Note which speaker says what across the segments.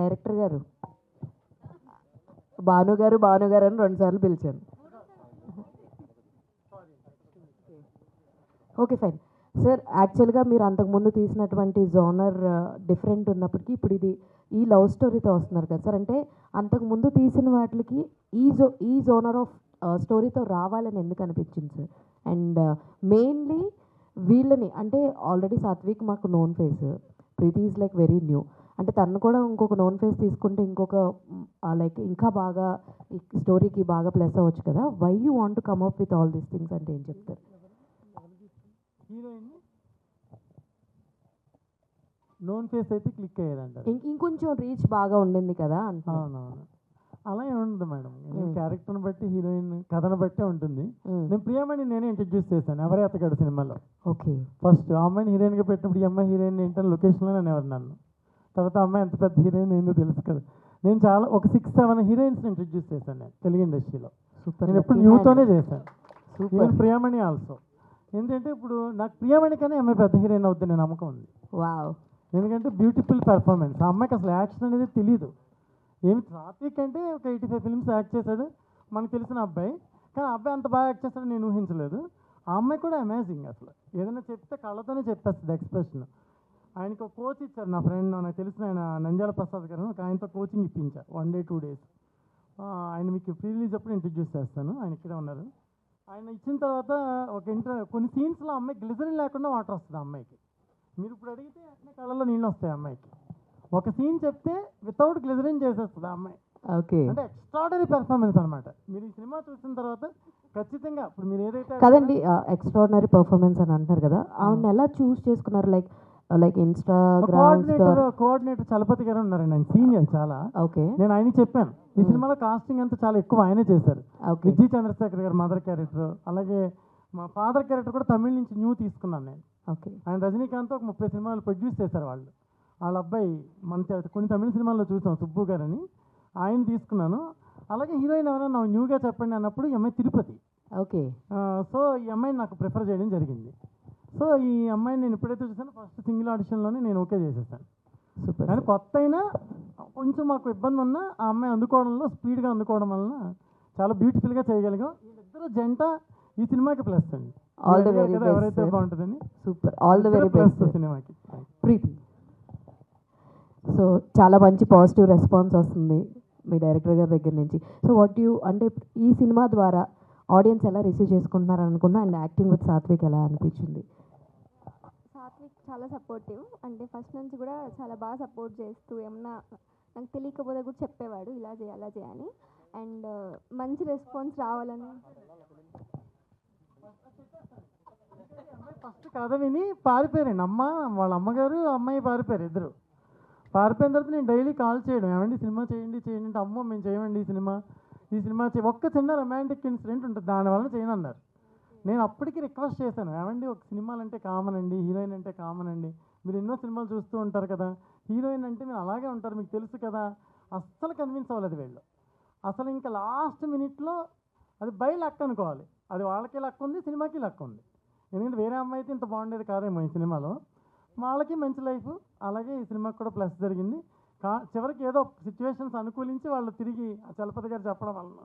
Speaker 1: Director గారు భానుగారు భానుగారు అని 2 సార్లు పిలిచాను. Okay fine sir. యాక్చువల్గా మీరు అంతకుముందు తీసినటువంటి జోనర్ డిఫరెంట్ ఉన్నప్పటికీ ఇప్పుడు ఇది ఈ లవ్ స్టోరీతో వస్తున్నారు కదా సార్. అంటే అంతకుముందు తీసిన వాటికి ఈ జోనర్ ఆఫ్ స్టోరీతో రావాలని ఎందుకు అనిపించింది సార్? అండ్ మెయిన్లీ వీళ్ళని అంటే ఆల్రెడీ సాత్విక్ మాకు known face, Preethi is like very new. అంటే తను కూడా ఇంకొక నోన్ ఫేస్ తీసుకుంటే ఇంకొక లైక్ ఇంకా బాగా ఈ స్టోరీకి బాగా ప్లస్ అవ్వచ్చు కదా. Why you want to come up with all these things అంటే ఏం చెప్తారు?
Speaker 2: హీరోయిన్ నోన్ ఫేస్ అయితే క్లిక్ అయ్యేదంటారు.
Speaker 1: ఇంకొంచెం రీచ్ బాగా ఉండింది కదా అంటే.
Speaker 2: అవునవును, అలా ఏముండదు మేడం. క్యారెక్టర్ని బట్టి హీరోయిన్ కథను బట్టే ఉంటుంది. నేను ప్రియమణి నేనే ఇంట్రడ్యూస్ చేశాను ఎవరే అతగాడు సినిమాలో.
Speaker 1: ఓకే.
Speaker 2: ఫస్ట్ ఆ అమ్మాయిని హీరోయిన్గా పెట్టినప్పుడు ఈ అమ్మాయి హీరోయిన్ ఏంటని లొకేషన్లో అనేవారు నన్ను. తర్వాత అమ్మాయి ఎంత పెద్ద హీరోయిన్ ఏందో తెలుసు కదా. నేను చాలా ఒక 6-7 హీరోయిన్స్ని ఇంట్రడ్యూస్ చేశాను నేను తెలుగు ఇండస్ట్రీలో. నేను ఎప్పుడు న్యూతోనే చేశాను. Even Priyamani also. ఏంటంటే ఇప్పుడు నాకు ప్రియమణి కానీ అమ్మాయి పెద్ద హీరోయిన్ అవుతుంది నేను నమ్మకం ఉంది.
Speaker 1: వావ్.
Speaker 2: ఎందుకంటే బ్యూటిఫుల్ పెర్ఫార్మెన్స్. ఆ అమ్మాయికి అసలు యాక్షన్ అనేది తెలియదు. ఏమి సాత్విక్ అంటే ఒక 85 ఫిల్మ్స్ యాక్ట్ చేశాడు మనకు తెలిసిన అబ్బాయి. కానీ ఆ అబ్బాయి అంత బాగా యాక్ట్ చేస్తాడని నేను ఊహించలేదు. ఆ అమ్మాయి కూడా అమేజింగ్. అసలు ఏదైనా చెప్తే కళ్ళతోనే చెప్పేస్తుంది ఎక్స్ప్రెషన్. ఆయనకు ఒక కోచ్ ఇచ్చారు నా ఫ్రెండ్, నాకు తెలిసిన ఆయన నంద్యాల ప్రసాద్ గారు. ఆయనతో కోచింగ్ ఇప్పించారు 1 day 2 days. ఆయన మీకు ప్రీ రిలీజ్ అప్పుడు ఇంట్రడ్యూస్ చేస్తాను, ఆయన ఇక్కడే ఉన్నారు. ఆయన ఇచ్చిన తర్వాత ఒక కొన్ని సీన్స్లో అమ్మాయి గ్లిజరిన్ లేకుండా వాటర్ వస్తుంది ఆ అమ్మాయికి. మీరు ఇప్పుడు అడిగితే అట్నే కళ్ళలో నీళ్ళు వస్తాయి అమ్మాయికి. ఒక సీన్ చెప్తే వితౌట్ గ్లిజరిన్ చేసేస్తుంది ఆ అమ్మాయి.
Speaker 1: ఓకే.
Speaker 2: అంటే ఎక్స్ట్రాడనరీ పెర్ఫార్మెన్స్ అనమాట. మీరు ఈ సినిమా చూసిన తర్వాత ఖచ్చితంగా ఇప్పుడు మీరు ఏదైతే
Speaker 1: కదండి ఎక్స్ట్రాడినరీ పర్ఫార్మెన్స్ అని అంటున్నారు కదా, ఆవిడని ఎలా చూస్ చేసుకున్నారు? లైక్ ఇన్స్టాగ్రామ్
Speaker 2: కోఆర్డినేటర్ చలపతి గారు ఉన్నారండి, ఆయన సీనియర్ చాలా.
Speaker 1: ఓకే.
Speaker 2: నేను ఆయనకి చెప్పాను ఈ సినిమాలో కాస్టింగ్ అంతా చాలా ఎక్కువ ఆయనే చేశారు. విజయ్ చంద్రశేఖర్ గారు మదర్ క్యారెక్టర్, అలాగే మా ఫాదర్ క్యారెక్టర్ కూడా తమిళ నుంచి న్యూ తీసుకున్నాను నేను.
Speaker 1: ఓకే.
Speaker 2: ఆయన రజనీకాంత్ ఒక 30 సినిమాలు ప్రొడ్యూస్ చేశారు వాళ్ళ అబ్బాయి. మన కొన్ని తమిళ సినిమాల్లో చూసాం సుబ్బు గారు అని, ఆయన తీసుకున్నాను. అలాగే హీరోయిన్ ఎవరైనా న్యూగా చెప్పండి అన్నప్పుడు ఈ అమ్మాయి తిరుపతి.
Speaker 1: ఓకే.
Speaker 2: సో ఈ అమ్మాయిని నాకు ప్రిఫర్ చేయడం జరిగింది. సో ఈ అమ్మాయిని నేను ఎప్పుడైతే చూసానో ఫస్ట్ సింగిల్ ఆడిషన్లోనే నేను ఓకే చేసేసాను.
Speaker 1: సూపర్.
Speaker 2: కానీ కొత్త అయినా కొంచెం మాకు ఇబ్బంది ఉన్నా ఆ అమ్మాయి అందుకోవడంలో స్పీడ్గా అందుకోవడం వలన చాలా బ్యూటిఫుల్గా చేయగలిగాం. వీళ్ళిద్దరూ జంట ఈ సినిమాకి ప్లస్ అండి.
Speaker 1: All the very best.
Speaker 2: ఎవరైతే బాగుంటుందని.
Speaker 1: Super. All the very best
Speaker 2: సినిమాకి.
Speaker 1: ప్రీతి. సో చాలా మంచి పాజిటివ్ రెస్పాన్స్ వస్తుంది మీ డైరెక్టర్ గారి దగ్గర నుంచి. సో అంటే ఈ సినిమా ద్వారా ఆడియన్స్ ఎలా రిసీవ్ చేసుకుంటున్నారు అనుకున్నా, అండ్ యాక్టింగ్ విత్ సాత్విక్ ఎలా అనిపించింది?
Speaker 3: సాత్విక్ చాలా సపోర్టివ్. అంటే ఫస్ట్ నుంచి కూడా చాలా బాగా సపోర్ట్ చేస్తూ ఏమన్నా నాకు తెలియకపోతే కూడా చెప్పేవాడు ఇలా చేయాలి అలా చేయని. అండ్ మంచి రెస్పాన్స్ రావాలని
Speaker 2: ఫస్ట్ కథ విని పారిపోయారండి. వాళ్ళ అమ్మగారు అమ్మాయి పారిపోయారు ఇద్దరు. పారిపోయిన తర్వాత నేను డైలీ కాల్ చేయడం, ఏమండి సినిమా చేయండి అంటే, అమ్మో మేము చేయమండి ఈ సినిమా ఒక్క చిన్న రొమాంటిక్ ఇన్సిడెంట్ ఉంటుంది దానివల్ల చేయను అన్నారు. నేను అప్పటికి రిక్వెస్ట్ చేశాను, ఏమండి ఒక సినిమాలు అంటే కామన్ అండి, హీరోయిన్ అంటే కామన్ అండి, మీరు ఎన్నో సినిమాలు చూస్తూ ఉంటారు కదా, హీరోయిన్ అంటే మీరు అలాగే ఉంటారు మీకు తెలుసు కదా. అస్సలు కన్విన్స్ అవ్వలేదు వీళ్ళు. అసలు ఇంకా లాస్ట్ మినిట్లో అది బై లక్ అనుకోవాలి. అది వాళ్ళకి లక్ ఉంది, సినిమాకి లక్ ఉంది. ఎందుకంటే వేరే అమ్మాయి అయితే ఇంత బాగుండేది కాదేమో ఈ సినిమాలో. వాళ్ళకి మంచి లైఫ్, అలాగే ఈ సినిమాకి కూడా ప్లస్ జరిగింది. చివరికి ఏదో సిచ్యువేషన్స్ అనుకూలించి వాళ్ళు తిరిగి చలపతి గారు చెప్పడం వలన,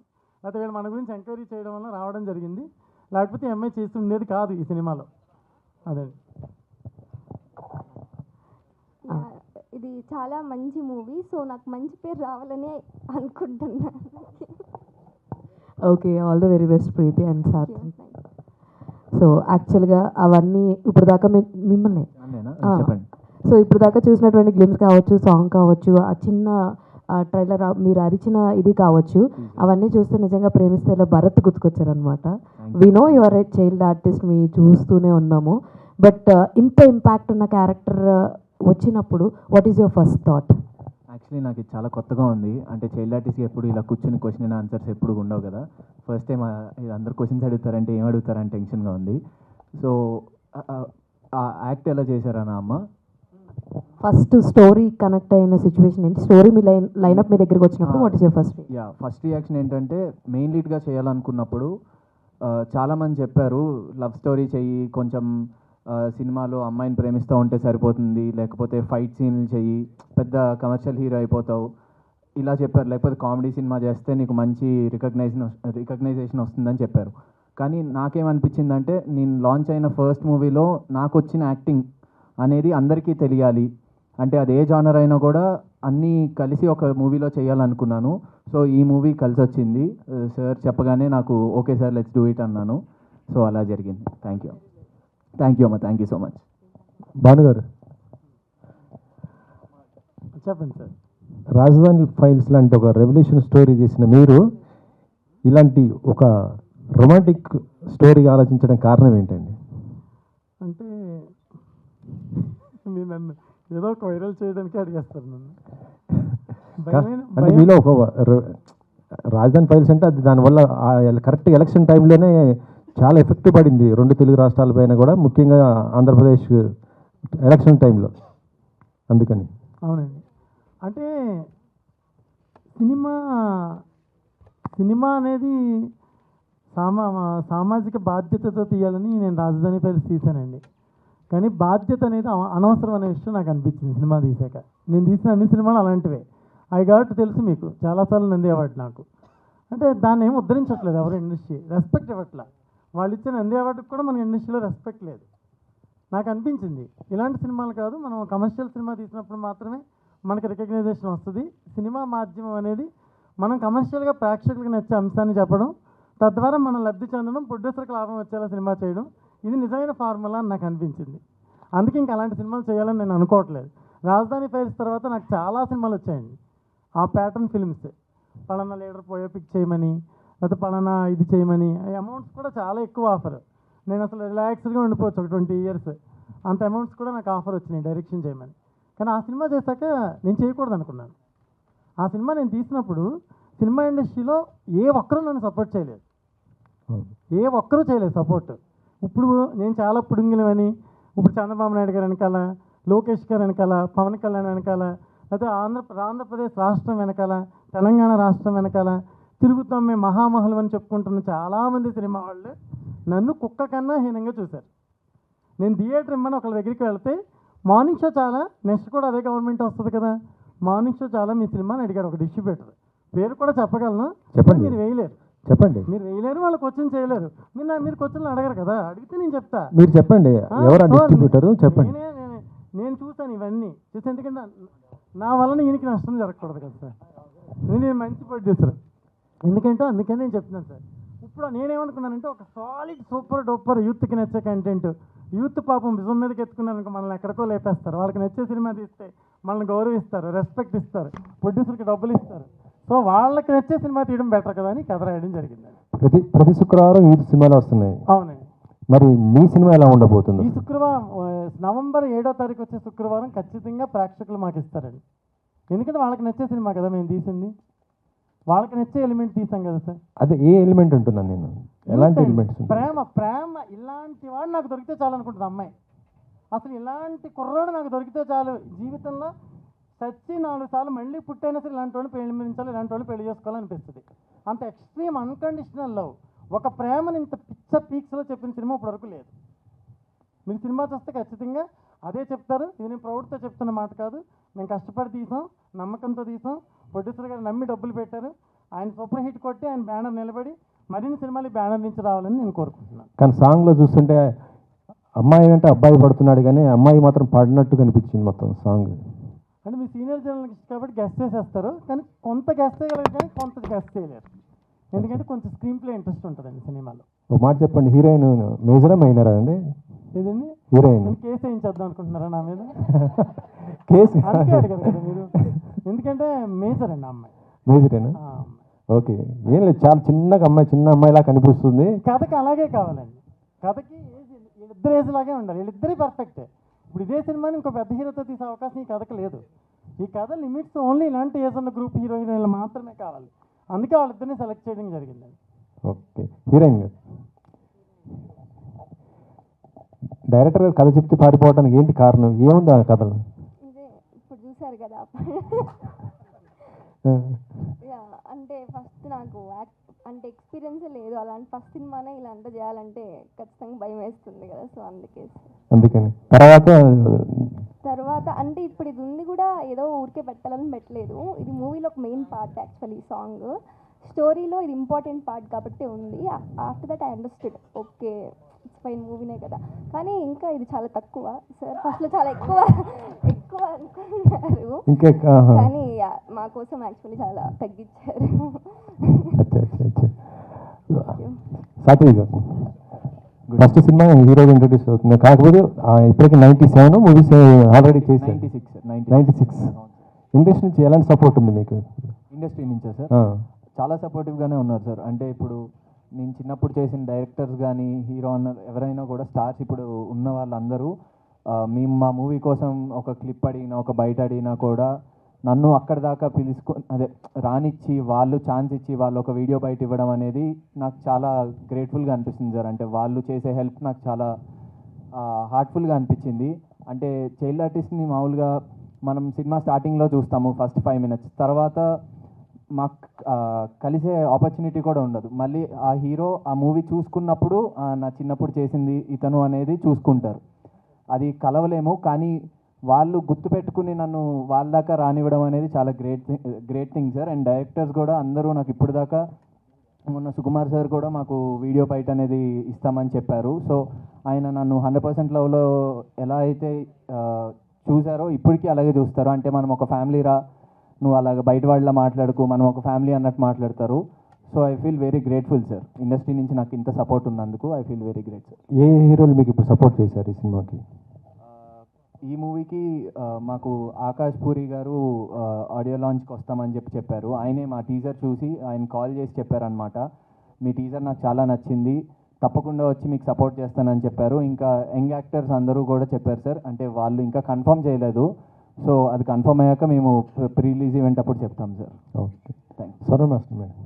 Speaker 2: లేకపోతే వీళ్ళు మన గురించి ఎంక్వైరీ చేయడం వల్ల రావడం జరిగింది. లేకపోతే ఎంఐ చేసి ఉండేది కాదు ఈ సినిమాలో. అదండి.
Speaker 3: ఇది చాలా మంచి మూవీ. సో నాకు మంచి పేరు రావాలని అనుకుంటున్నాను.
Speaker 1: Okay. All the very best Preethi and Satvik. So యాక్చువల్గా అవన్నీ ఇప్పుడు దాకా మిమ్మల్ని సో ఇప్పుడు దాకా చూసినటువంటి గ్లిమ్స్ కావచ్చు, సాంగ్ కావచ్చు, ఆ చిన్న ట్రైలర్ మీరు అరిచిన ఇది కావచ్చు, అవన్నీ చూస్తే నిజంగా ప్రేమిస్తేలో భరత్ గుర్తుకొచ్చారనమాట. We know your a child artist, మీ చూస్తూనే ఉన్నాము. బట్ ఇంత ఇంపాక్ట్ ఉన్న క్యారెక్టర్ వచ్చినప్పుడు what is your first thought?
Speaker 4: Actually నాకు ఇది చాలా కొత్తగా ఉంది. అంటే చైల్డ్ ఆర్టిస్ట్ ఎప్పుడు ఇలా కూర్చుని క్వశ్చన్ అండ్ ఆన్సర్స్ ఎప్పుడు ఉండవు కదా. ఫస్ట్ టైం అందరు క్వశ్చన్స్ అడుగుతారంటే ఏం అడుగుతారని టెన్షన్గా ఉంది. సో ఆ యాక్ట్ ఎలా చేశారన్న అమ్మ?
Speaker 1: ఫస్ట్ స్టోరీ కనెక్ట్ అయిన సిచ్యువేషన్ ఏంటి? స్టోరీ మీ లైనప్ మీ దగ్గరికి వచ్చినప్పుడు what is your
Speaker 4: first reaction ఏంటంటే, మెయిన్ లీడ్గా చేయాలనుకున్నప్పుడు చాలామంది చెప్పారు లవ్ స్టోరీ చెయ్యి, కొంచెం సినిమాలో అమ్మాయిని ప్రేమిస్తూ ఉంటే సరిపోతుంది, లేకపోతే ఫైట్ సీన్లు చెయ్యి, పెద్ద కమర్షియల్ హీరో అయిపోతావు, ఇలా చెప్పారు. లేకపోతే కామెడీ సినిమా చేస్తే నీకు మంచి రికగ్నైజేషన్ వస్తుందని చెప్పారు. కానీ నాకేమనిపించిందంటే, నేను లాంచ్ అయిన ఫస్ట్ మూవీలో నాకు వచ్చిన యాక్టింగ్ అనేది అందరికీ తెలియాలి, అంటే అది ఏ జానర్ అయినా కూడా అన్నీ కలిసి ఒక మూవీలో చేయాలనుకున్నాను. సో ఈ మూవీ కలిసి వచ్చింది. సార్ చెప్పగానే నాకు okay sir let's do it అన్నాను. సో అలా జరిగింది. థ్యాంక్ యూ అమ్మా, థ్యాంక్ యూ సో మచ్.
Speaker 5: భానుగారు,
Speaker 2: చెప్పండి సార్.
Speaker 5: రాజధాని ఫైల్స్ లాంటి ఒక రెవల్యూషన్ స్టోరీ చేసిన మీరు ఇలాంటి ఒక రొమాంటిక్ స్టోరీ ఆలోచించడం కారణం ఏంటండి?
Speaker 2: అంటే మీరు నన్ను ఏదో ఒక వైరల్ చేయడానికి అడిగేస్తారు నన్ను.
Speaker 5: అంటే మీలో ఒక రాజధాని ఫైల్స్ అంటే అది దానివల్ల కరెక్ట్ ఎలక్షన్ టైంలోనే చాలా ఎఫెక్ట్ పడింది 2 తెలుగు రాష్ట్రాలపైన కూడా, ముఖ్యంగా ఆంధ్రప్రదేశ్ ఎలక్షన్ టైంలో, అందుకని.
Speaker 2: అవునండి. అంటే సినిమా అనేది సామాజిక బాధ్యతతో తీయాలని నేను రాజధాని ఫైల్స్ తీశానండి. కానీ బాధ్యత అనేది అనవసరం అనే విషయం నాకు అనిపించింది సినిమా తీసాక. నేను తీసిన అన్ని సినిమాలు అలాంటివే. అవి కాబట్టి తెలుసు మీకు, చాలాసార్లు నంది అవార్డు నాకు. అంటే దాన్ని ఏమి ఉద్ధరించట్లేదు ఎవరు, ఇండస్ట్రీ రెస్పెక్ట్ ఇవ్వట్లా. వాళ్ళు ఇచ్చే నంది అవార్డుకి కూడా మన ఇండస్ట్రీలో రెస్పెక్ట్ లేదు. నాకు అనిపించింది ఇలాంటి సినిమాలు కాదు, మనం కమర్షియల్ సినిమా తీసినప్పుడు మాత్రమే మనకి రికగ్నైజేషన్ వస్తుంది. సినిమా మాధ్యమం అనేది మనం కమర్షియల్గా ప్రేక్షకులకు నచ్చే అంశాన్ని చెప్పడం, తద్వారా మనం లబ్ధి చెందడం, ప్రొడ్యూసర్కి లాభం వచ్చేలా సినిమా చేయడం, ఇది నిజమైన ఫార్ములా అని నాకు అనిపించింది. అందుకే ఇంకా అలాంటి సినిమాలు చేయాలని నేను అనుకోవట్లేదు. రాజధాని ఫైల్స్ తర్వాత నాకు చాలా సినిమాలు వచ్చాయండి, ఆ ప్యాటర్న్ ఫిల్మ్స్. పలానా లీడర్ బయోపిక్ చేయమని, లేకపోతే పలానా ఇది చేయమని, అమౌంట్స్ కూడా చాలా ఎక్కువ ఆఫర్. నేను అసలు రిలాక్స్డ్గా ఉండిపోవచ్చు ఒక 20 years, అంత అమౌంట్స్ కూడా నాకు ఆఫర్ వచ్చినాయి డైరెక్షన్ చేయమని. కానీ ఆ సినిమా చేశాక నేను చేయకూడదు అనుకున్నాను. ఆ సినిమా నేను తీసినప్పుడు సినిమా ఇండస్ట్రీలో ఏ ఒక్కరూ నన్ను సపోర్ట్ చేయలేదు, ఏ ఒక్కరూ చేయలేదు సపోర్ట్. ఇప్పుడు నేను చాలా పుడుంగిలమని, ఇప్పుడు చంద్రబాబు నాయుడు గారు వెనకాల, లోకేష్ గారు వెనకాల, పవన్ కళ్యాణ్ వెనకాల, లేకపోతే ఆంధ్రప్రదేశ్ రాష్ట్రం వెనకాల, తెలంగాణ రాష్ట్రం వెనకాల తిరుగుతాం మేము మహామహులు అని చెప్పుకుంటున్న చాలామంది సినిమా వాళ్ళు నన్ను కుక్క కన్నా హీనంగా చూశారు. నేను థియేటర్ ఇమ్మని ఒకళ్ళ దగ్గరికి వెళ్తే మార్నింగ్ షో చాలా, నెక్స్ట్ కూడా అదే గవర్నమెంట్ వస్తుంది కదా, మార్నింగ్ షో చాలా మీ సినిమాని అడిగాడు ఒక డిస్ట్రిబ్యూటర్. పేరు కూడా చెప్పగలను,
Speaker 5: చెప్పండి.
Speaker 2: మీరు వేయలేరు,
Speaker 5: చెప్పండి.
Speaker 2: మీరు వేయలేరు, వాళ్ళు క్వశ్చన్ చేయలేరు. మీరు క్వశ్చన్లు అడగరు కదా, అడిగితే నేను చెప్తా.
Speaker 5: మీరు చెప్పండి, ఎవరు డిస్ట్రిబ్యూటరు చెప్పండి.
Speaker 2: నేను చూసాను ఇవన్నీ చూసి, ఎందుకంటే నా వలన ఈయనకి నష్టం జరగకూడదు కదా సార్. నేను మంచి ప్రొడ్యూసర్, అందుకని నేను చెప్తున్నాను సార్. ఇప్పుడు నేనేమనుకున్నానంటే ఒక సాలిడ్ సూపర్ డూపర్ యూత్కి నచ్చే కంటెంట్, యూత్ పాపం విజం మీదకి ఎత్తుకున్నారనుకో మనల్ని ఎక్కడికో లేపేస్తారు. వాళ్ళకి నచ్చే సినిమా తీస్తే మనల్ని గౌరవిస్తారు, రెస్పెక్ట్ ఇస్తారు, ప్రొడ్యూసర్కి డబ్బులు ఇస్తారు. సో వాళ్ళకి నచ్చే సినిమా తీయడం బెటర్ కదా అని కథ రాయడం జరిగింది.
Speaker 5: ప్రతి శుక్రవారం యూత్ సినిమాలు వస్తున్నాయి.
Speaker 2: అవునండి.
Speaker 5: మరి మీ సినిమా ఎలా ఉండబోతుంది?
Speaker 2: ఈ శుక్రవారం నవంబర్ 7వ తారీఖు వచ్చే శుక్రవారం ఖచ్చితంగా ప్రేక్షకులు మాకు ఇస్తారండి. ఎందుకంటే వాళ్ళకి నచ్చే సినిమా కదా మేము తీసింది, వాళ్ళకి నచ్చే ఎలిమెంట్ తీసాం కదా సార్.
Speaker 5: అదే ఏ ఎలిమెంట్ ఉంటున్నాను నేను, ఎలాంటి ఎలిమెంట్స్?
Speaker 2: ప్రేమ ఇలాంటి వాడు నాకు దొరికితే చాలు అనుకుంటుంది అమ్మాయి. అసలు ఇలాంటి కుర్రాడు నాకు దొరికితే చాలు, జీవితంలో చచ్చి 4 సార్లు మళ్ళీ పుట్టైనా సరే ఇలాంటి వాళ్ళు ప్రేమించాలి, ఇలాంటి వాళ్ళు పెళ్లి చేసుకోవాలనిపిస్తుంది. అంత ఎక్స్ట్రీమ్ అన్కండిషనల్ లవ్, ఒక ప్రేమని ఇంత పిచ్చ పీక్స్లో చెప్పిన సినిమా ఇప్పటివరకు లేదు. మీరు సినిమా చూస్తే ఖచ్చితంగా అదే చెప్తారు. ఇది నేను ప్రౌడ్తో చెప్తున్న మాట కాదు, మేము కష్టపడి తీసాం, నమ్మకంతో తీసాం, ప్రొడ్యూసర్ గారు నమ్మి డబ్బులు పెట్టారు, ఆయన సూపర్ హిట్ కొట్టి ఆయన బ్యానర్ నిలబడి మరిన్ని సినిమాలు ఈ బ్యానర్ నుంచి రావాలని నేను కోరుకుంటున్నాను.
Speaker 5: కానీ సాంగ్లో చూస్తుంటే అమ్మాయి అంటే అబ్బాయి పడుతున్నాడు, కానీ అమ్మాయి మాత్రం పడినట్టు కనిపించింది మొత్తం సాంగ్.
Speaker 2: అంటే మీ సీనియర్ జర్నలిస్ట్ కాబట్టి గెస్ట్ చేసేస్తారు, కానీ కొంత గెస్ట్ చేయగలరు, కానీ కొంత గెస్ట్ చేయలేరు. ఎందుకంటే కొంచెం స్క్రీన్ ప్లే ఇంట్రెస్ట్ ఉంటుందండి సినిమాలో.
Speaker 5: ఒక మాట చెప్పండి, హీరోయిన్ మేజరా మైనరా అండి?
Speaker 2: ఏదండి
Speaker 5: హీరోయిన్?
Speaker 2: కేసు వేయించేద్దాం అనుకుంటున్నారా నా మీద?
Speaker 5: కేసు
Speaker 2: అందుకే అడిగారు కదా మీరు, ఎందుకంటే మేజర్ అండి అమ్మాయి.
Speaker 5: మేజరేనా? ఓకే, ఏం లేదు, చాలా చిన్నగా అమ్మాయి, చిన్న అమ్మాయిలా కనిపిస్తుంది.
Speaker 2: కథకి అలాగే కావాలండి, కథకి వీళ్ళిద్దరు ఏజ్ లాగే ఉండాలి, వీళ్ళిద్దరే పర్ఫెక్ట్. ఇప్పుడు ఇదే సినిమాని ఇంకో పెద్ద హీరోతో తీసే అవకాశం ఈ కథకు లేదు. ఈ కథ లిమిట్స్ ఓన్లీ ఇలాంటి ఏజ్ ఉన్న గ్రూప్ హీరోయిన్లు మాత్రమే కావాలి, అందుకే వాళ్ళిద్దరిని సెలెక్ట్ చేయడం జరిగిందండి.
Speaker 5: ఓకే, హీరోయిన్ గారు, డైరెక్టర్ గారు కథ చెప్తే పారిపోవడానికి ఏంటి కారణం, ఏముంది ఆ కథలో?
Speaker 3: ఇదే ఇప్పుడు చూసారు కదా, అంటే ఫస్ట్ నాకు అంటే ఎక్స్పీరియన్సే లేదు అలాంటి ఫస్ట్ సినిమానే ఇలా అంతా చేయాలంటే ఖచ్చితంగా భయం వేస్తుంది కదా, సో అందుకే
Speaker 5: అందుకని తర్వాత
Speaker 3: తర్వాత అంటే ఇప్పుడు ఇది ఉంది కూడా ఏదో ఊరికే పెట్టాలని పెట్టలేదు. ఇది మూవీలో ఒక మెయిన్ పార్ట్ యాక్చువల్లీ సాంగ్. స్టోరీలో ఇది ఇంపార్టెంట్ పార్ట్ కాబట్టి ఉంది. After that I understood okay it's fine మూవీనే కదా. కానీ ఇంకా ఇది చాలా తక్కువ సార్. ఫస్ట్లో చాలా ఎక్కువ ఎక్కువ అనుకున్నారు,
Speaker 5: ఇంకా
Speaker 3: కానీ మా కోసం యాక్చువల్లీ చాలా తగ్గించారు.
Speaker 5: అచ్చా అచ్చా అచ్చా. సాత్విక్ ఫస్ట్ సినిమా హీరోగా ఇంట్రొడ్యూస్ అవుతుంది, కాకపోతే ఇప్పటికి 97 మూవీస్ ఆల్రెడీ చేశారు. 96. ఇండస్ట్రీ నుంచి ఎలాంటి సపోర్ట్ ఉంది మీకు?
Speaker 4: ఇండస్ట్రీ నుంచా సార్? చాలా సపోర్టివ్గానే ఉన్నారు సార్. అంటే ఇప్పుడు నేను చిన్నప్పుడు చేసిన డైరెక్టర్స్ కానీ హీరో అన్న ఎవరైనా కూడా స్టార్స్ ఇప్పుడు ఉన్న వాళ్ళందరూ మేము మా మూవీ కోసం ఒక క్లిప్ అడిగినా ఒక బయట అడిగినా కూడా నన్ను అక్కడి దాకా అదే రానిచ్చి వాళ్ళు ఛాన్స్ ఇచ్చి వాళ్ళు ఒక వీడియో బయట ఇవ్వడం అనేది నాకు చాలా గ్రేట్ఫుల్గా అనిపిస్తుంది సార్. అంటే వాళ్ళు చేసే హెల్ప్ నాకు చాలా హార్ట్ఫుల్గా అనిపించింది. అంటే చైల్డ్ ఆర్టిస్ట్ని మామూలుగా మనం సినిమా స్టార్టింగ్లో చూస్తాము ఫస్ట్ 5 minutes, తర్వాత మాకు కలిసే ఆపర్చునిటీ కూడా ఉండదు. మళ్ళీ ఆ హీరో ఆ మూవీ చూసుకున్నప్పుడు నా చిన్నప్పుడు చేసింది ఇతను అనేది చూసుకుంటారు. అది కలవలేము, కానీ వాళ్ళు గుర్తుపెట్టుకుని నన్ను వాళ్ళ దాకా రానివ్వడం అనేది చాలా great thing sir. And directors కూడా అందరూ నాకు ఇప్పుడు దాకా, మొన్న సుకుమార్ సార్ కూడా మాకు వీడియో బయట అనేది ఇస్తామని చెప్పారు. సో ఆయన నన్ను 100% లవ్లో ఎలా అయితే చూసారో ఇప్పటికీ అలాగే చూస్తారు. అంటే మనం ఒక ఫ్యామిలీ రా, నువ్వు అలాగ బయట వాళ్ళ మాట్లాడుకు, మనం ఒక ఫ్యామిలీ అన్నట్టు మాట్లాడతారు. So I feel very grateful sir. Industry నుంచి నాకు ఇంత సపోర్ట్ ఉన్నందుకు I feel very great sir.
Speaker 5: ఏ హీరోలు మీకు ఇప్పుడు సపోర్ట్ చేశారు ఈ సినిమాకి?
Speaker 4: ఈ మూవీకి మాకు ఆకాష్ పూరి గారు ఆడియో లాంచ్కి వస్తామని చెప్పారు. ఆయనే మా టీజర్ చూసి ఆయన కాల్ చేసి చెప్పారనమాట, మీ టీజర్ నాకు చాలా నచ్చింది, తప్పకుండా వచ్చి మీకు సపోర్ట్ చేస్తానని చెప్పారు. ఇంకా యంగ్ యాక్టర్స్ అందరూ కూడా చెప్పారు సార్. అంటే వాళ్ళు ఇంకా కన్ఫర్మ్ చేయలేదు, సో అది కన్ఫర్మ్ అయ్యాక మేము ప్రీ రిలీజ్ ఈవెంట్ అప్పుడు చెప్తాం సార్.
Speaker 5: Okay,
Speaker 4: thanks.
Speaker 5: సరే మాస్టర్ మేడం.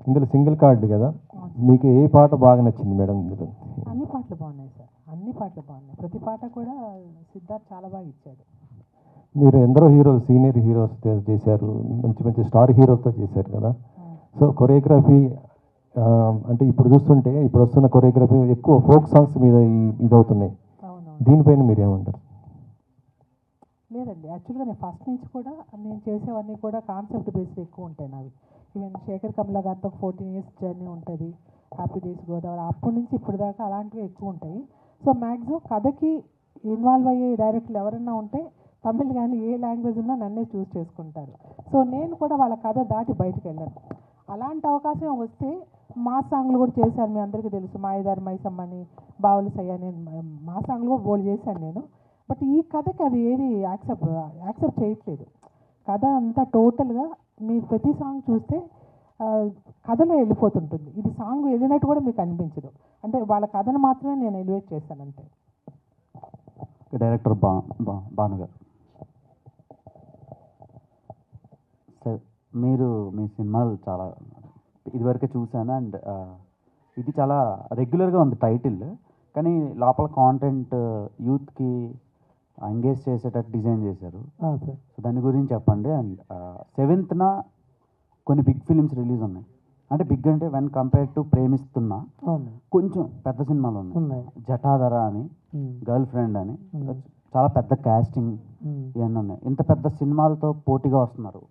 Speaker 5: ఇందులో సింగిల్ కార్డు కదా, మీకు ఏ పాట బాగా నచ్చింది మేడం ఇందులో?
Speaker 6: అన్ని పాటలు బాగున్నాయి సార్, అన్ని పాటలు బాగున్నాయి. ప్రతి పాట కూడా సిద్ధార్థ్ చాలా బాగా ఇచ్చాడు.
Speaker 5: మీరు ఎందరో హీరోలు, సీనియర్ హీరోస్ చేశారు, మంచి మంచి స్టార్ హీరోలతో చేశారు కదా. సో కొరియోగ్రఫీ అంటే ఇప్పుడు చూస్తుంటే ఇప్పుడు వస్తున్న కొరియోగ్రఫీ ఎక్కువ ఫోక్ సాంగ్స్ మీద ఇదవుతున్నాయి.
Speaker 6: అవునవును.
Speaker 5: దీనిపైన మీరు ఏమంటారు?
Speaker 6: లేదండి, యాక్చువల్గా నేను ఫస్ట్ నుంచి కూడా నేను చేసేవన్నీ కూడా కాన్సెప్ట్ బేస్డ్ ఎక్కువ ఉంటాయి నావి. ఈవెన్ శేఖర్ కమలా గారితో 14 years జర్నీ ఉంటుంది, హ్యాపీ డేస్ గోదావరి, అప్పటి నుంచి ఇప్పుడు దాకా అలాంటివి ఎక్కువ ఉంటాయి. సో మ్యాక్సిమం కథకి ఇన్వాల్వ్ అయ్యే డైరెక్టర్లు ఎవరైనా ఉంటే తమిళ్ కానీ ఏ లాంగ్వేజ్ ఉన్నా నన్నే చూస్ చేసుకుంటారు. సో నేను కూడా వాళ్ళ కథ దాటి బయటకు వెళ్ళాను. అలాంటి అవకాశం వస్తే మా సాంగ్లు కూడా చేశాను, మీ అందరికీ తెలుసు, మాయదారి మైసమ్మని, బావులు సయ్య, నేను మా సాంగ్లు కూడా బోల్డ్ చేశాను నేను. బట్ ఈ కథకి అది ఏది యాక్సెప్ట్ చేయట్లేదు. కథ అంతా టోటల్గా మీరు ప్రతి సాంగ్ చూస్తే కథలో వెళ్ళిపోతుంటుంది. ఇది సాంగ్ వెళ్ళినట్టు కూడా మీకు అనిపించదు. అంటే వాళ్ళ కథను మాత్రమే నేను ఎలివేట్ చేశాను అంతే.
Speaker 7: డైరెక్టర్ భాను గారు సార్, మీరు మీ సినిమాలు చాలా ఇదివరకే చూశాను. అండ్ ఇది చాలా రెగ్యులర్గా ఉంది టైటిల్, కానీ లోపల కాంటెంట్ యూత్కి ఎంగేజ్ చేసేటట్టు డిజైన్ చేశారు. సో దాని గురించి చెప్పండి. అండ్ 7th కొన్ని బిగ్ ఫిలిమ్స్ రిలీజ్ ఉన్నాయి. అంటే బిగ్ అంటే వెన్ కంపేర్ టు ప్రేమిస్తున్నా కొంచెం పెద్ద సినిమాలు ఉన్నాయి. జటాధర అని, గర్ల్ ఫ్రెండ్ అని, చాలా పెద్ద కాస్టింగ్ ఇవన్నీ ఉన్నాయి. ఇంత పెద్ద సినిమాలతో పోటీగా వస్తున్నారు,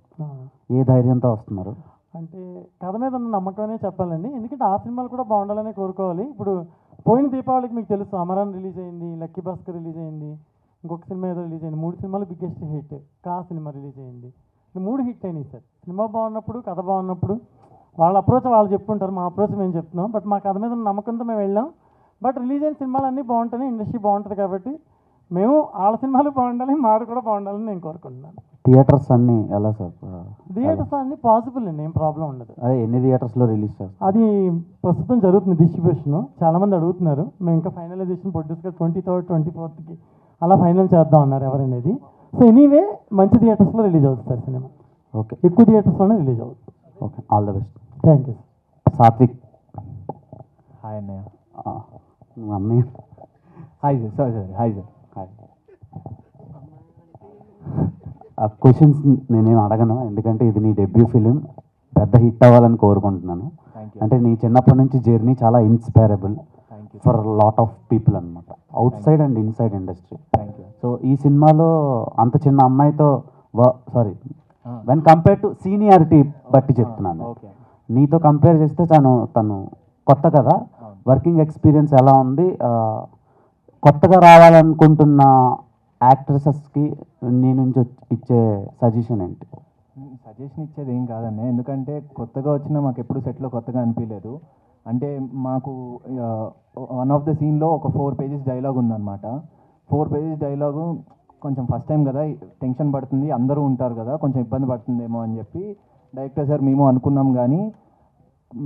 Speaker 7: ఏ ధైర్యంతో వస్తున్నారు?
Speaker 2: అంటే కథ మీద ఉన్న నమ్మకమే చెప్పాలండి. ఎందుకంటే ఆ సినిమాలు కూడా బాగుండాలని కోరుకోవాలి. ఇప్పుడు పోయిన దీపావళికి మీకు తెలుసు అమరాన్ రిలీజ్ అయింది, లక్కీ భాస్కర్ రిలీజ్ అయింది, ఇంకొక సినిమా ఏదో రిలీజ్ అయింది. 3 సినిమాలు బిగ్గెస్ట్ హిట్. కా సినిమా రిలీజ్ అయింది. ఈ 3 హిట్ అయినాయి సార్. సినిమా బాగున్నప్పుడు, కథ బాగున్నప్పుడు వాళ్ళ అప్రోచ్ వాళ్ళు చెప్పుకుంటారు, మా అప్రోచ్ మేము చెప్తున్నాం. బట్ మా కథ మీద ఉన్న నమ్మకంతో మేము వెళ్ళాం. బట్ రిలీజ్ అయిన సినిమాలు అన్నీ బాగుంటాయి, ఇండస్ట్రీ బాగుంటుంది కాబట్టి మేము వాళ్ళ సినిమాలు బాగుండాలి, మాది కూడా బాగుండాలని నేను కోరుకుంటున్నాను.
Speaker 7: థియేటర్స్ అన్నీ ఎలా సార్?
Speaker 2: థియేటర్స్ అన్నీ పాసిబుల్ అండి, ఏం ప్రాబ్లం ఉండదు.
Speaker 7: అదే ఎన్ని థియేటర్స్లో రిలీజ్ సార్?
Speaker 2: అది ప్రస్తుతం జరుగుతుంది డిస్ట్రిబ్యూషన్. చాలామంది అడుగుతున్నారు. మేము ఇంకా ఫైనలైజేషన్ ప్రొడ్యూసర్ 23rd 24th అలా ఫైనల్ చేద్దాం అన్నారు ఎవరనేది. సో ఎనీవే మంచి థియేటర్స్లో రిలీజ్ అవుతుంది సార్ సినిమా.
Speaker 7: ఓకే,
Speaker 2: ఎక్కువ థియేటర్స్లోనే రిలీజ్ అవుతుంది.
Speaker 7: Okay, all the best.
Speaker 2: Thank you.
Speaker 7: Satvik.
Speaker 4: Hi అన్నయ్య.
Speaker 7: అన్నయ్య
Speaker 4: hi sir. Sorry sir. Hi sir.
Speaker 7: Hi. Questions నేనేం అడగను, ఎందుకంటే ఇది నీ డెబ్యూ ఫిలిం, పెద్ద హిట్ అవ్వాలని కోరుకుంటున్నాను.
Speaker 4: థ్యాంక్ యూ
Speaker 7: అంటే నీ చిన్నప్పటి నుంచి జర్నీ చాలా inspirable
Speaker 4: thank you
Speaker 7: for lot of people అనమాట, outside and inside industry.
Speaker 4: Thank you.
Speaker 7: So ఈ సినిమాలో అంత చిన్న అమ్మాయితో వెన్ కంపేర్ టు సీనియారిటీ బట్టి చెప్తున్నాను,
Speaker 4: ఓకే.
Speaker 7: నీతో కంపేర్ చేస్తే తను కొత్త కదా, వర్కింగ్ ఎక్స్పీరియన్స్ ఎలా ఉంది, కొత్తగా రావాలనుకుంటున్న యాక్ట్రెసెస్కి నీ నుంచి ఇచ్చే సజెషన్ ఏంటి?
Speaker 4: సజెషన్ ఇచ్చేది ఏం కాదండి, ఎందుకంటే కొత్తగా వచ్చినా మాకు ఎప్పుడు సెట్లో కొత్తగా అనిపించలేదు. అంటే మాకు వన్ ఆఫ్ ద సీన్లో ఒక 4 pages డైలాగ్ ఉందన్నమాట. 4 pages డైలాగు కొంచెం ఫస్ట్ టైం కదా, టెన్షన్ పడుతుంది, అందరూ ఉంటారు కదా, కొంచెం ఇబ్బంది పడుతుందేమో అని చెప్పి డైరెక్టర్ సార్ మేము అనుకున్నాం. కానీ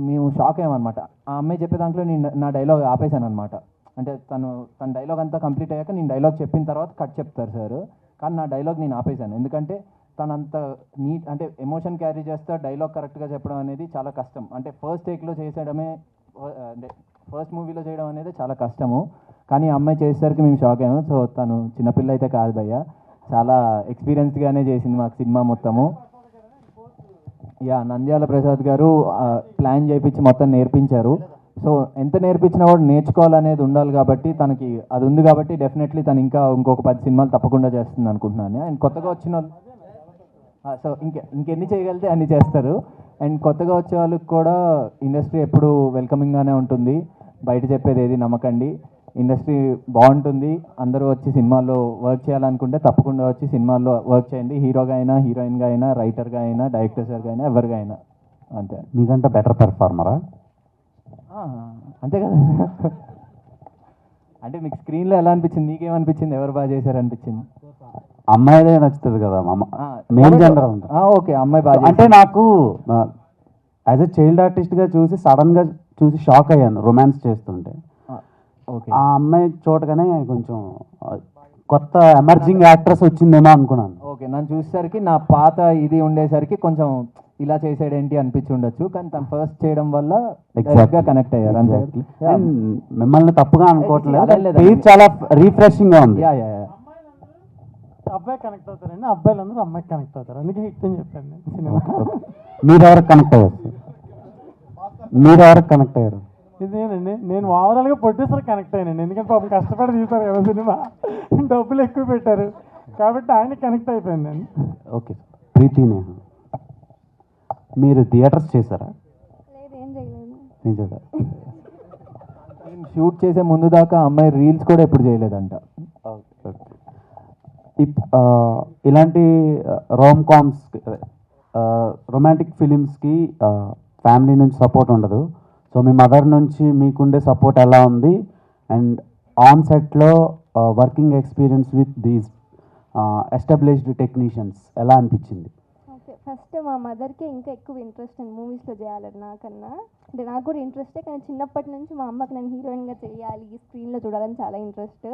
Speaker 4: మేము షాక్ అయ్యామన్నమాట. ఆ అమ్మాయి చెప్పే దాంట్లో నేను నా డైలాగ్ ఆపేశాను అనమాట. అంటే తన డైలాగ్ అంతా కంప్లీట్ అయ్యాక నేను డైలాగ్ చెప్పిన తర్వాత కట్ చెప్తారు సార్, కానీ నా డైలాగ్ నేను ఆపేశాను. ఎందుకంటే తనంత నీట్, అంటే ఎమోషన్ క్యారీ చేస్తా డైలాగ్ కరెక్ట్గా చెప్పడం అనేది చాలా కష్టం. అంటే ఫస్ట్ టేక్లో చేసేయడమే, అంటే ఫస్ట్ మూవీలో చేయడం అనేది చాలా కష్టము. కానీ ఆ అమ్మాయి చేసేసరికి మేము షాక్ అయ్యాము. సో తను చిన్నపిల్ల అయితే కాదు భయ్య, చాలా ఎక్స్పీరియన్స్గానే చేసింది మాకు సినిమా మొత్తము. నంద్యాల ప్రసాద్ గారు ప్లాన్ చేయించి మొత్తం నేర్పించారు. సో ఎంత నేర్పించినా కూడా నేర్చుకోవాలనేది ఉండాలి కాబట్టి తనకి అది ఉంది కాబట్టి డెఫినెట్లీ తను ఇంకొక 10 సినిమాలు తప్పకుండా చేస్తుంది అనుకుంటున్నాను. అండ్ కొత్తగా వచ్చిన వాళ్ళు సో ఇంకెన్ని చేయగలిగితే అన్ని చేస్తారు. అండ్ కొత్తగా వచ్చే వాళ్ళకి కూడా ఇండస్ట్రీ ఎప్పుడు వెల్కమింగ్గానే ఉంటుంది, బయట చెప్పేది ఏది నమ్మకండి. ఇండస్ట్రీ బాగుంటుంది, అందరూ వచ్చి సినిమాల్లో వర్క్ చేయాలనుకుంటే తప్పకుండా వచ్చి సినిమాల్లో వర్క్ చేయండి. హీరోగా అయినా, హీరోయిన్గా అయినా, రైటర్గా అయినా, డైరెక్టర్ సార్గా అయినా, ఎవరిగా అయినా అంతే.
Speaker 7: మీకంటే బెటర్ పెర్ఫార్మరా?
Speaker 4: అంతే కదా. అంటే మీకు స్క్రీన్లో ఎలా అనిపించింది, నీకేమనిపించింది, ఎవరు బాగా చేశారు అనిపించింది?
Speaker 7: అమ్మాయిదే నచ్చుతుంది కదా, మెయిన్ జనరల్.
Speaker 4: ఓకే, అమ్మాయి బాగా
Speaker 7: అంటే నాకు యాజ్ ఎ చైల్డ్ ఆర్టిస్ట్గా చూసి సడన్గా చూసి షాక్ అయ్యాను రొమాన్స్ చేస్తుంటే.
Speaker 4: ఓకే,
Speaker 7: ఆ అమ్మాయి చూడగానే కొంచెం కొత్త ఎమర్జింగ్ యాక్ట్రెస్ వచ్చిందేమో అనుకున్నాను.
Speaker 4: ఓకే, నన్ను చూసేసరికి నా పాత ఇది ఉండేసరికి కొంచెం ఇలా చేసాడేంటి అనిపించి ఉండొచ్చు, కానీ తను ఫస్ట్ చేయడం వల్ల ఎగ్జాక్ట్గా కనెక్ట్ అయ్యారు. అంతే.
Speaker 7: మిమ్మల్ని తప్పుగా అనుకోవట్లేదు,
Speaker 4: అదేం
Speaker 7: పేరు చాలా రిఫ్రెషింగ్ గా ఉంది.
Speaker 2: అబ్బాయి కనెక్ట్ అవుతారండి, అబ్బాయిలందరూ అమ్మాయికి కనెక్ట్ అవుతారు, అందుకే హిట్ అని చెప్పాను నేను సినిమా.
Speaker 7: మీరు ఎవరికి కనెక్ట్ అయ్యారు? మీరు ఎవరికి కనెక్ట్ అయ్యారు?
Speaker 2: ఇదేనండి, నేను ఓవరాల్గా ప్రొడ్యూసర్ కనెక్ట్ అయ్యానండి, ఎందుకంటే పాపం కష్టపడి తీశారు కదా సినిమా, డబ్బులు ఎక్కువ పెట్టారు కాబట్టి ఆయన కనెక్ట్ అయిపోయిందండి.
Speaker 7: ఓకే, ప్రీతి నేహ, మీరు థియేటర్స్ చేశారా?
Speaker 3: లేదు, ఏం చేయలేదు.
Speaker 7: నేను చేశాను.
Speaker 4: షూట్ చేసే ముందు దాకా అమ్మాయి రీల్స్ కూడా ఎప్పుడు చేయలేదంట.
Speaker 7: ఇలాంటి రోమ్ కామ్స్, రొమాంటిక్ ఫిలిమ్స్కి ఫ్యామిలీ నుంచి సపోర్ట్ ఉండదు. సో మీ మదర్ నుంచి మీకుండే సపోర్ట్ ఎలా ఉంది? అండ్ ఆన్ సెట్లో working experience with these established technicians ఎలా అనిపించింది?
Speaker 3: ఓకే, ఫస్ట్ మా మదర్కి ఇంకా ఎక్కువ ఇంట్రెస్ట్ అండి మూవీస్లో చేయాలని నాకన్నా. అంటే నాకు కూడా ఇంట్రెస్టే, కానీ చిన్నప్పటి నుంచి మా అమ్మకి నేను హీరోయిన్గా చేయాలి, స్క్రీన్లో చూడాలని చాలా ఇంట్రెస్ట్.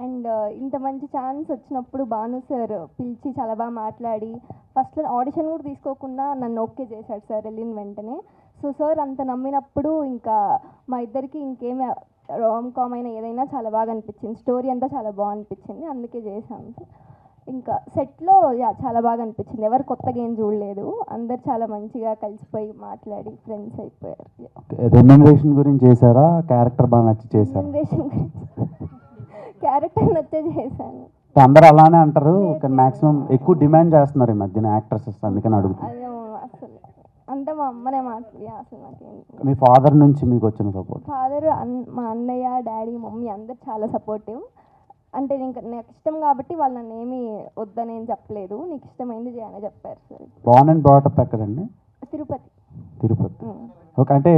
Speaker 3: అండ్ ఇంత మంచి ఛాన్స్ వచ్చినప్పుడు భాను సార్ పిలిచి చాలా బాగా మాట్లాడి ఫస్ట్లో ఆడిషన్ కూడా తీసుకోకుండా నన్ను ఓకే చేశాడు సార్ వెళ్ళిన వెంటనే. సో సార్ అంత నమ్మినప్పుడు ఇంకా మా ఇద్దరికి ఇంకేమి రామ్ కామ్ అయినా ఏదైనా చాలా బాగా అనిపించింది, స్టోరీ అంతా చాలా బాగా అనిపించింది, అందుకే చేశాను. ఇంకా సెట్లో చాలా బాగా అనిపించింది, ఎవరు కొత్తగా ఏం చూడలేదు, అందరు చాలా మంచిగా కలిసిపోయి మాట్లాడి ఫ్రెండ్స్ అయిపోయారు.
Speaker 7: రెమ్యునరేషన్ గురించి చేశారా, క్యారెక్టర్ బాగా నచ్చి చేశారా?
Speaker 3: రెమ్యునరేషన్ గురించి క్యారెక్టర్ నచ్చే చేశాను.
Speaker 7: అందరూ అలానే అంటారు, కానీ మ్యాక్సిమం ఎక్కువ డిమాండ్ చేస్తున్నారు ఈ మధ్యన యాక్ట్రెసెస్, అందుకని అడుగుతాను.
Speaker 3: అదే అసలు అంతా మా అమ్మనే మాట్లాడి, అసలు నాకేం.
Speaker 7: మీ ఫాదర్ నుంచి మీకు వచ్చిన సపోర్ట్?
Speaker 3: ఫాదర్, మా అన్నయ్య, డాడీ, మమ్మీ అందరు చాలా సపోర్టివ్. అంటే నాకు ఇష్టం కాబట్టి వాళ్ళు నన్ను ఏమీ వద్దని ఏం చెప్పలేదు, నీకు ఇష్టమైంది చేయని చెప్పారు సార్.
Speaker 7: బార్న్ అండ్ బ్రాటప్ ఎక్కడండి?
Speaker 3: తిరుపతి.
Speaker 7: తిరుపతి. ఓకే, అంటే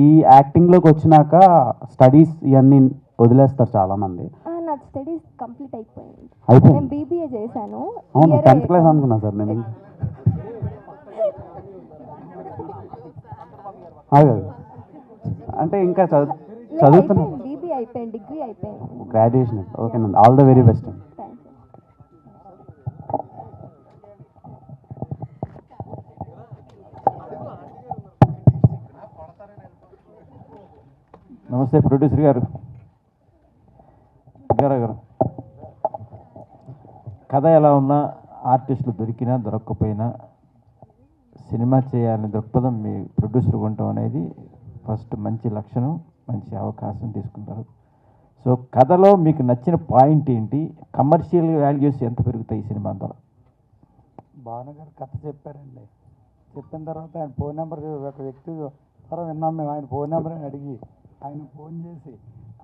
Speaker 7: ఈ యాక్టింగ్లోకి వచ్చినాక స్టడీస్ ఇవన్నీ వదిలేస్తారు చాలామంది.
Speaker 3: నా స్టడీస్ కంప్లీట్ అయిపోయింది,
Speaker 7: అయిపోయింది.
Speaker 3: నేను బీబీఏ చేశాను.
Speaker 7: అవును, 10th క్లాస్ అనుకున్నా సార్ నేను. అంటే ఇంకా చదువుతున్నా.
Speaker 3: బీబీఏ అయిపోయింది, డిగ్రీ అయిపోయింది,
Speaker 7: గ్రాడ్యుయేషన్. ఓకే నండి, ఆల్ ద వెరీ బెస్ట్ అండి.
Speaker 3: Thank you.
Speaker 8: నమస్తే ప్రొడ్యూసర్ గారు, గారు. కథ ఎలా ఉన్నా, ఆర్టిస్టులు దొరికినా దొరక్కపోయినా సినిమా చేయాలని దృక్పథం మీ ప్రొడ్యూసర్ ఉండటం అనేది ఫస్ట్ మంచి లక్షణం, మంచి అవకాశం తీసుకుంటారు. సో కథలో మీకు నచ్చిన పాయింట్ ఏంటి? కమర్షియల్ వాల్యూస్ ఎంత పెరుగుతాయి ఈ సినిమా ద్వారా?
Speaker 9: భావన గారు కథ చెప్పారండి. చెప్పిన తర్వాత ఆయన ఫోన్ నెంబర్ ఒక వ్యక్తి ద్వారా విన్నాం మేము. ఆయన ఫోన్ నెంబర్ అని అడిగి ఆయన ఫోన్ చేసి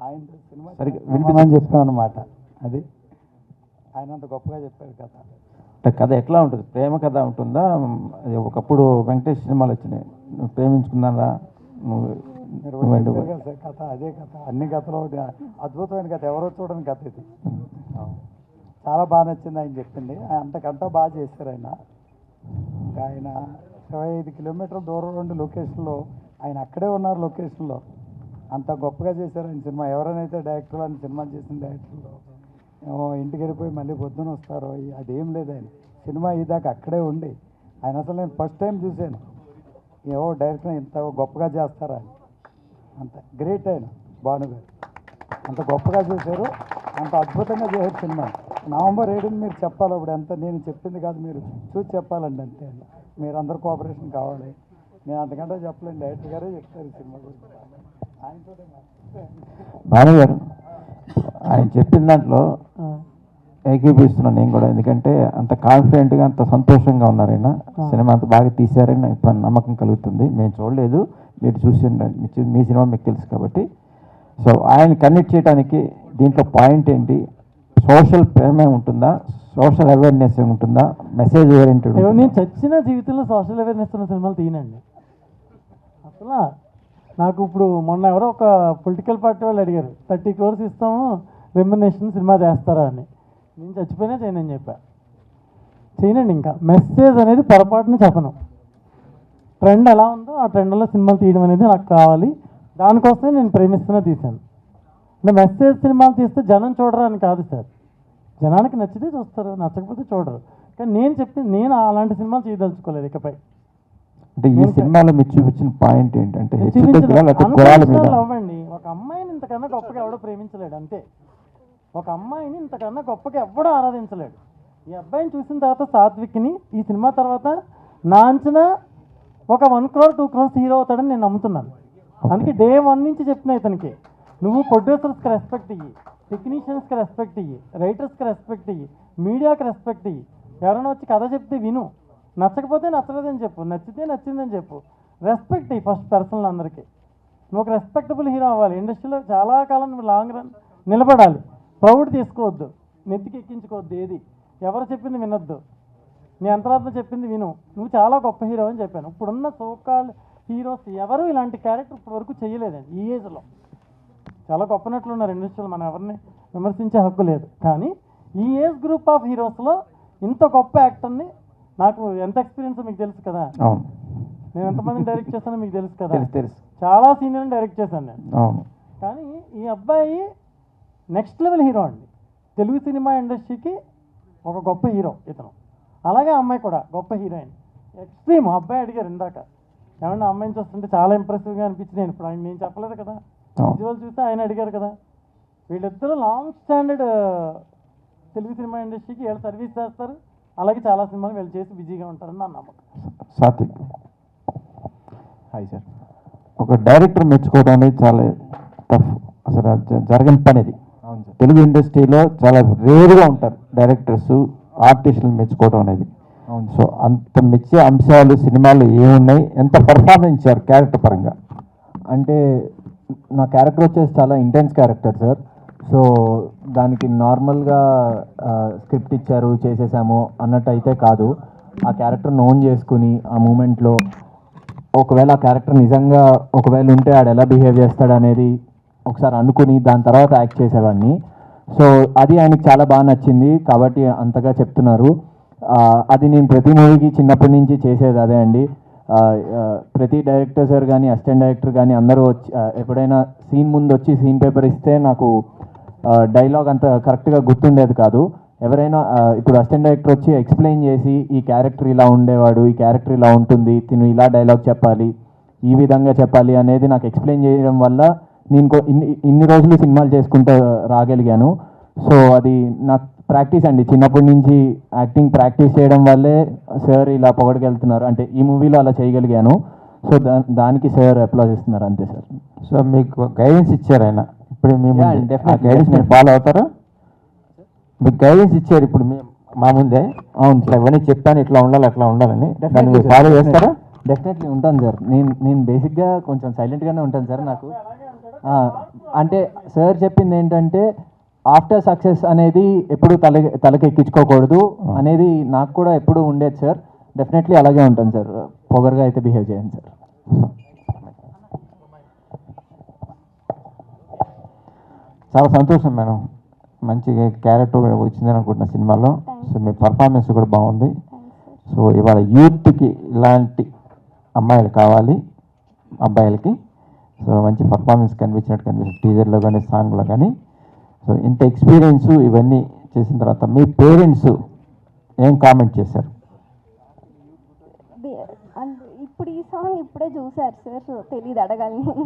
Speaker 9: ఆయనతో సినిమా వినిపించని చెప్పాం అనమాట. అది ఆయన అంత గొప్పగా చెప్పారు కథ.
Speaker 8: అంటే కథ ఎట్లా ఉంటుంది? ప్రేమ కథ ఉంటుందా? అది ఒకప్పుడు వెంకటేష్ సినిమాలు వచ్చినాయి, నువ్వు ప్రేమించుకున్నారా,
Speaker 9: సార్ కథ అదే కథ. అన్ని కథలు అద్భుతమైన కథ, ఎవరో చూడని కథ ఇది. చాలా బాగా నచ్చింది ఆయన చెప్పింది. అంతకంటే బాగా చేశారు ఆయన. ఆయన 25 కిలోమీటర్ల దూరం నుండి లొకేషన్లో ఆయన అక్కడే ఉన్నారు. లొకేషన్లో అంత గొప్పగా చేశారు ఆయన సినిమా. ఎవరైనా డైరెక్టర్లు అని సినిమా చేసిన డైరెక్టర్లు ఇంటికి వెళ్ళిపోయి మళ్ళీ పొద్దున వస్తారు, అదేం లేదు. ఆయన సినిమా ఇదాకా అక్కడే ఉండి ఆయన అసలు నేను ఫస్ట్ టైం చూశాను. ఏవో డైరెక్టర్ ఇంత గొప్పగా చేస్తారా అని. అంత గ్రేట్ ఆయన భాను గారు. అంత గొప్పగా చేశారు, అంత అద్భుతంగా చేశారు సినిమా. నవంబర్ 7ని మీరు చెప్పాలి. అప్పుడు ఎంత నేను చెప్పింది కాదు, మీరు చూసి చెప్పాలండి. అంతే అండి, మీరు అందరు కోఆపరేషన్ కావాలి. నేను అంతకంటే చెప్పలేను, డైరెక్టర్ గారే చెప్తారు సినిమా గురించి. ఆయనతో
Speaker 8: భాను గారు ఆయన చెప్పిన దాంట్లో ఏకీపిస్తున్నాను నేను కూడా. ఎందుకంటే అంత కాన్ఫిడెంట్గా, అంత సంతోషంగా ఉన్నారు ఆయన. సినిమా అంత బాగా తీశారని నాకు ఇప్పుడు నమ్మకం కలుగుతుంది. మేము చూడలేదు, మీరు చూసి మీ సినిమా మీకు తెలుసు కాబట్టి. సో ఆయన కనెక్ట్ చేయడానికి దీంట్లో పాయింట్ ఏంటి? సోషల్ ప్రేమే ఉంటుందా, సోషల్ అవేర్నెస్ ఉంటుందా, మెసేజ్ ఓరియంటెడ్?
Speaker 2: నేను చచ్చిన జీవితంలో సోషల్ అవేర్నెస్ ఉన్న సినిమాలు తీయనండి అసలు. నాకు ఇప్పుడు మొన్న ఎవరో ఒక పొలిటికల్ పార్టీ వాళ్ళు అడిగారు, 30 crores ఇస్తాము రెమ్యునరేషన్ సినిమా చేస్తారా అని. నేను చచ్చిపోయినా చేయనని చెప్పా. చేయనండి. ఇంకా మెసేజ్ అనేది పొరపాటున చెప్పను. ట్రెండ్ ఎలా ఉందో ఆ ట్రెండ్లో సినిమాలు తీయడం అనేది నాకు కావాలి. దానికోసమే నేను ప్రేమిస్తున్నా తీశాను. అంటే మెసేజ్ సినిమాలు తీస్తే జనం చూడరు అని కాదు సార్. జనానికి నచ్చితే చూస్తారు, నచ్చకపోతే చూడరు. కానీ నేను అలాంటి సినిమాలు చేయదలుచుకోలేదు ఇకపై.
Speaker 8: అంటే ఈ సినిమాలో మీరు చూపించిన పాయింట్ ఏంటంటే
Speaker 2: అవ్వండి, ఒక అమ్మాయిని ఇంతకన్నా గొప్పగా ఎవడో ప్రేమించలేడు. అంతే. ఒక అమ్మాయిని ఇంతకన్నా గొప్పగా ఎవడో ఆరాధించలేడు. ఈ అబ్బాయిని చూసిన తర్వాత సాత్విక్ని ఈ సినిమా తర్వాత నా అంచనా ఒక 1 crore 2 crores హీరో అవుతాడని నేను నమ్ముతున్నాను. అందుకే డే 1 నుంచి చెప్పిన ఇతనికి, నువ్వు ప్రొడ్యూసర్స్కి రెస్పెక్ట్ ఇయ్యి, టెక్నీషియన్స్కి రెస్పెక్ట్ ఇయ్యి, రైటర్స్కి రెస్పెక్ట్ ఇయ్యి, మీడియాకి రెస్పెక్ట్ ఇయ్యి. ఎవరైనా వచ్చి కథ చెప్తే విను, నచ్చకపోతే నచ్చలేదని చెప్పు, నచ్చితే నచ్చిందని చెప్పు. రెస్పెక్ట్ ఇయ్యి ఫస్ట్ పర్సనల్ అందరికీ. నువ్వు ఒక రెస్పెక్టబుల్ హీరో అవ్వాలి. ఇండస్ట్రీలో చాలా కాలం లాంగ్ రన్ నిలబడాలి. ప్రౌడ్ తీసుకోవద్దు, నెత్తికి ఎక్కించుకోవద్దు. ఏది ఎవరు చెప్పింది వినొద్దు, నీ అంతరాత్మ చెప్పింది విను. నువ్వు చాలా గొప్ప హీరో అని చెప్పాను. ఇప్పుడున్న సోకాల్ హీరోస్ ఎవరు ఇలాంటి క్యారెక్టర్ ఇప్పటి వరకు చేయలేదండి. ఈ ఏజ్లో చాలా గొప్ప నటులు ఉన్నారు ఇండస్ట్రీలో, మనం ఎవరిని విమర్శించే హక్కు లేదు. కానీ ఈ ఏజ్ గ్రూప్ ఆఫ్ హీరోస్లో ఇంత గొప్ప యాక్టర్ని, నాకు ఎంత ఎక్స్పీరియన్స్ మీకు తెలుసు కదా. నేను ఎంతమందిని డైరెక్ట్ చేస్తానో మీకు తెలుసు కదా. చాలా సీనియర్ని డైరెక్ట్ చేశాను నేను. కానీ ఈ అబ్బాయి నెక్స్ట్ లెవెల్ హీరో అండి. తెలుగు సినిమా ఇండస్ట్రీకి ఒక గొప్ప హీరో ఇతను. అలాగే అమ్మాయి కూడా గొప్ప హీరోయిన్. ఎక్స్ట్రీమ్. అబ్బాయి అడిగారు ఇందాక, ఏమన్నా అమ్మాయిని చూస్తుంటే చాలా ఇంప్రెసివ్గా అనిపించింది. నేను ఇప్పుడు నేను చెప్పలేదు కదా, విజువల్ చూస్తే ఆయన అడిగారు కదా. వీళ్ళిద్దరూ లాంగ్ స్టాండర్డ్ తెలుగు సినిమా ఇండస్ట్రీకి వీళ్ళు సర్వీస్ చేస్తారు. అలాగే చాలా సినిమాలు వీళ్ళు చేసి బిజీగా ఉంటారని నా నమ్మకం.
Speaker 8: Satvik hi sir. ఒక డైరెక్టర్ మెచ్చుకోవడం అనేది చాలా టఫ్, అసలు జరగని పని అది. తెలుగు ఇండస్ట్రీలో చాలా రేరుగా ఉంటారు డైరెక్టర్స్, ఆర్టిస్టులు మెచ్చుకోవడం అనేది. సో అంత మెచ్చే అంశాలు సినిమాలు ఏమున్నాయి, ఎంత పర్ఫార్మెన్స్ ఇచ్చారు క్యారెక్టర్ పరంగా?
Speaker 4: అంటే నా క్యారెక్టర్ వచ్చేసి చాలా ఇంటెన్స్ క్యారెక్టర్ సార్. సో దానికి నార్మల్గా స్క్రిప్ట్ ఇచ్చారు చేసేసాము అన్నట్టు అయితే కాదు. ఆ క్యారెక్టర్ నోన్ చేసుకుని ఆ మూమెంట్లో ఒకవేళ ఆ క్యారెక్టర్ నిజంగా ఒకవేళ ఉంటే ఆడు ఎలా బిహేవ్ చేస్తాడు అనేది ఒకసారి అనుకుని దాని తర్వాత యాక్ట్ చేసేవాడిని. సో అది ఆయనకి చాలా బాగా నచ్చింది కాబట్టి అంతగా చెప్తున్నారు. అది నేను ప్రతి మూవీకి చిన్నప్పటి నుంచి చేసేది అదే అండి. ప్రతి డైరెక్టర్ సార్ కానీ అసిస్టెంట్ డైరెక్టర్ కానీ అందరూ వచ్చి ఎప్పుడైనా సీన్ ముందు వచ్చి సీన్ పేపర్ ఇస్తే నాకు డైలాగ్ అంత కరెక్ట్గా గుర్తుండేది కాదు. ఎవరైనా ఇప్పుడు అసిస్టెంట్ డైరెక్టర్ వచ్చి ఎక్స్ప్లెయిన్ చేసి ఈ క్యారెక్టర్ ఇలా ఉండేవాడు, ఈ క్యారెక్టర్ ఇలా ఉంటుంది, తిను ఇలా డైలాగ్ చెప్పాలి, ఈ విధంగా చెప్పాలి అనేది నాకు ఎక్స్ప్లెయిన్ చేయడం వల్ల నేను ఇన్ని రోజులు సినిమాలు చేసుకుంటూ రాగలిగాను. సో అది నాకు ప్రాక్టీస్ అండి. చిన్నప్పటి నుంచి యాక్టింగ్ ప్రాక్టీస్ చేయడం వల్లే సార్ ఇలా పొగడగలుగుతున్నారు. అంటే ఈ మూవీలో అలా చేయగలిగాను. సో దానికి సార్ అప్లాజ్ ఇస్తున్నారు అంతే సార్.
Speaker 8: సో మీకు గైడెన్స్ ఇచ్చారు ఆయన, ఇప్పుడు మేము
Speaker 4: Yeah, definitely,
Speaker 8: గైడెన్స్ మీరు ఫాలో అవుతారా? మీకు గైడెన్స్ ఇచ్చారు ఇప్పుడు మా ముందే,
Speaker 4: అవును
Speaker 8: ఇట్లా ఇవన్నీ చెప్పాను, ఇట్లా ఉండాలి అట్లా ఉండాలని, దాన్ని
Speaker 4: Definitely,
Speaker 8: మీరు
Speaker 4: sir.
Speaker 8: ఫాలో చేస్తారా?
Speaker 4: డెఫినెట్లీ ఉంటాను సార్. నేను బేసిక్గా కొంచెం సైలెంట్గానే ఉంటాను సార్. నాకు అంటే సార్ చెప్పింది ఏంటంటే ఆఫ్టర్ సక్సెస్ అనేది ఎప్పుడు తలకి ఎక్కించుకోకూడదు అనేది నాకు కూడా ఎప్పుడు ఉండేది సార్. డెఫినెట్లీ అలాగే ఉంటాను సార్. పొగరుగా అయితే బిహేవ్ చేయండి సార్.
Speaker 8: చాలా సంతోషం మేడం, మంచి క్యారెక్టర్ వచ్చిందని అనుకుంటున్నా సినిమాలో. సో మీ పర్ఫార్మెన్స్ కూడా బాగుంది. సో ఇవాళ యూత్కి ఇలాంటి అమ్మాయిలు కావాలి, అబ్బాయిలకి. సో మంచి పర్ఫార్మెన్స్ కనిపించినట్టు టీజర్లో కానీ సాంగ్లో కానీ. సో ఇంత ఎక్స్పీరియన్స్ ఇవన్నీ చేసిన తర్వాత మీ పేరెంట్స్ ఏం కామెంట్ చేశారు?
Speaker 3: ఇప్పుడు ఈ సాంగ్ ఇప్పుడే చూసారు సార్, సో తెలియదు, అడగాలి సార్.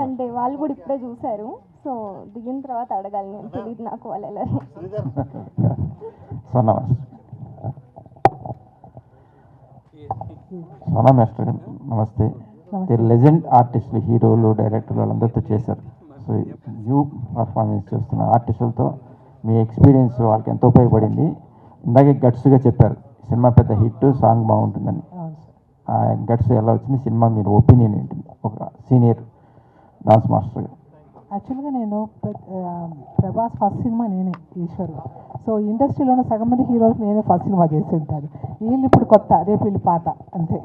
Speaker 3: అంటే వాళ్ళు కూడా ఇప్పుడే చూసారు, సో దిగిన తర్వాత అడగాలి, నేను తెలియదు నాకు వాళ్ళు ఎలా.
Speaker 8: సోనా మాస్టర్ నమస్తే. లెజెండ్ ఆర్టిస్టులు, హీరోలు, డైరెక్టర్లు వాళ్ళందరితో చేశారు. సో న్యూ పర్ఫార్మెన్స్ చేస్తున్న ఆర్టిస్టులతో మీ ఎక్స్పీరియన్స్ వాళ్ళకి ఎంతో ఉపయోగపడింది. ఇందాకే గట్స్గా చెప్పారు సినిమా పెద్ద హిట్, సాంగ్ బాగుంటుందని. ఆ గట్స్ ఎలా వచ్చింది, సినిమా మీరు ఒపీనియన్ ఏంటి ఒక సీనియర్ డాన్స్ మాస్టర్?
Speaker 6: యాక్చువల్గా నేను ప్రభాస్ ఫస్ట్ సినిమా నేనే, ఈశ్వరు. సో ఇండస్ట్రీలోనే సగం మంది హీరోలకు నేనే ఫస్ట్ సినిమా చేసి ఉంటాను. వీళ్ళు ఇప్పుడు కొత్త, రేపు వీళ్ళు పాత అంతే.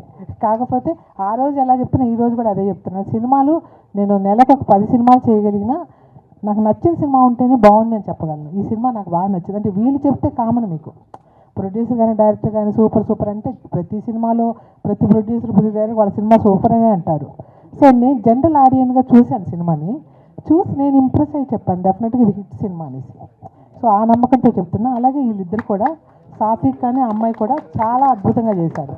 Speaker 6: కాకపోతే ఆ రోజు ఎలా చెప్తున్నా, ఈ రోజు కూడా అదే చెప్తున్నాను. సినిమాలు నేను నెలకు ఒక 10 సినిమాలు చేయగలిగినా నాకు నచ్చిన సినిమా ఉంటేనే బాగుందని చెప్పగలను. ఈ సినిమా నాకు బాగా నచ్చింది అంటే వీళ్ళు చెప్తే కామన్, మీకు ప్రొడ్యూసర్ కానీ డైరెక్టర్ కానీ సూపర్ అంటే ప్రతి సినిమాలో ప్రతి ప్రొడ్యూసర్ కానీ వాళ్ళ సినిమా సూపర్ అనే అంటారు. సో నేను జనరల్ ఆడియన్గా చూశాను సినిమాని, చూసి నేను ఇంప్రెస్ అయ్యి చెప్పాను డెఫినెట్గా ఇది హిట్ సినిమా అనేసి. సో ఆ నమ్మకంతో చెప్తున్నా. అలాగే వీళ్ళిద్దరు కూడా, సాత్విక్ కానీ అమ్మాయి కూడా చాలా అద్భుతంగా చేశారు.